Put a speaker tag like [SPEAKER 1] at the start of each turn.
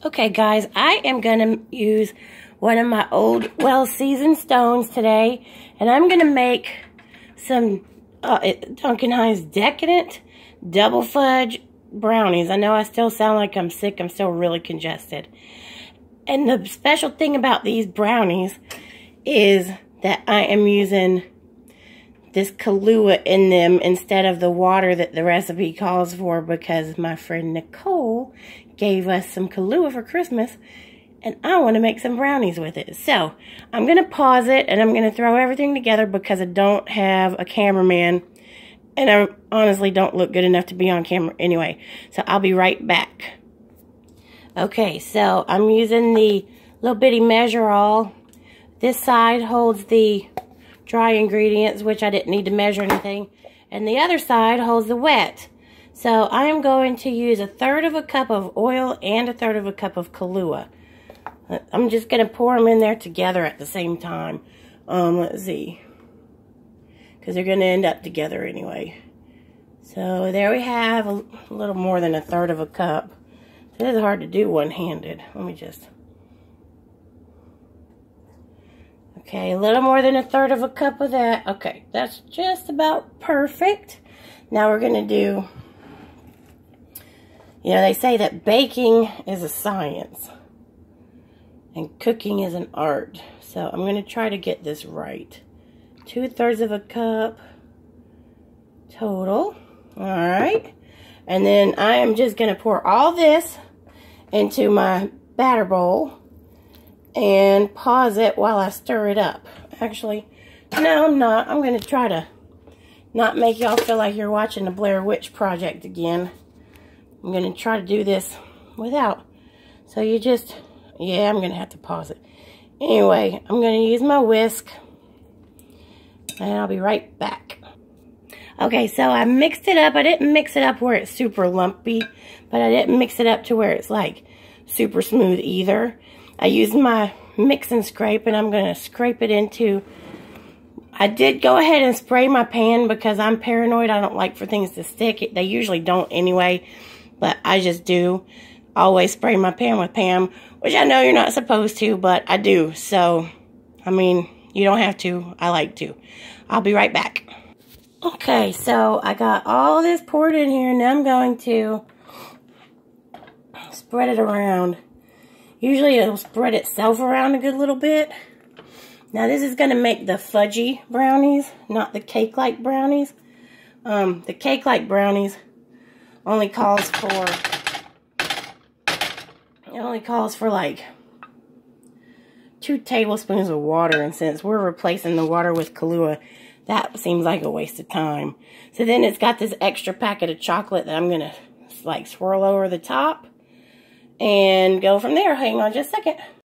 [SPEAKER 1] Okay guys, I am going to use one of my old, well-seasoned stones today, and I'm going to make some Duncan Hines Decadent Double Fudge Brownies. I know I still sound like I'm sick. I'm still really congested. And the special thing about these brownies is that I am using this Kahlua in them instead of the water that the recipe calls for, because my friend Nicole gave us some Kahlua for Christmas and I want to make some brownies with it. So I'm going to pause it and I'm going to throw everything together because I don't have a cameraman and I honestly don't look good enough to be on camera anyway. So I'll be right back. Okay, so I'm using the little bitty measure-all. This side holds the dry ingredients, which I didn't need to measure anything, and the other side holds the wet. So I am going to use 1/3 cup of oil and 1/3 cup of Kahlua. I'm just going to pour them in there together at the same time. Let's see, because they're going to end up together anyway. So there we have a little more than 1/3 cup. It is hard to do one-handed. Let me just... Okay, a little more than 1/3 cup of that. Okay, that's just about perfect. Now we're going to do... You know, they say that baking is a science and cooking is an art. So I'm going to try to get this right. 2/3 cup total. Alright. And then I am just going to pour all this into my batter bowl and pause it while I stir it up. Actually, no, I'm not. I'm going to try to not make y'all feel like you're watching the Blair Witch Project again. I'm going to try to do this without. So you just, yeah, I'm going to have to pause it. Anyway, I'm going to use my whisk and I'll be right back. Okay, so I mixed it up. I didn't mix it up where it's super lumpy, but I didn't mix it up to where it's like super smooth either. I used my mix and scrape, and I'm going to scrape it into... I did go ahead and spray my pan because I'm paranoid. I don't like for things to stick. They usually don't anyway, but I just do always spray my pan with Pam, which I know you're not supposed to, but I do. So, I mean, you don't have to. I like to. I'll be right back. Okay, so I got all this poured in here, and now I'm going to spread it around. Usually it'll spread itself around a good little bit. Now this is going to make the fudgy brownies, not the cake-like brownies. The cake-like brownies only calls for like 2 tablespoons of water, and since we're replacing the water with Kahlua, that seems like a waste of time. So then it's got this extra packet of chocolate that I'm going to like swirl over the top and go from there. Hang on just a second.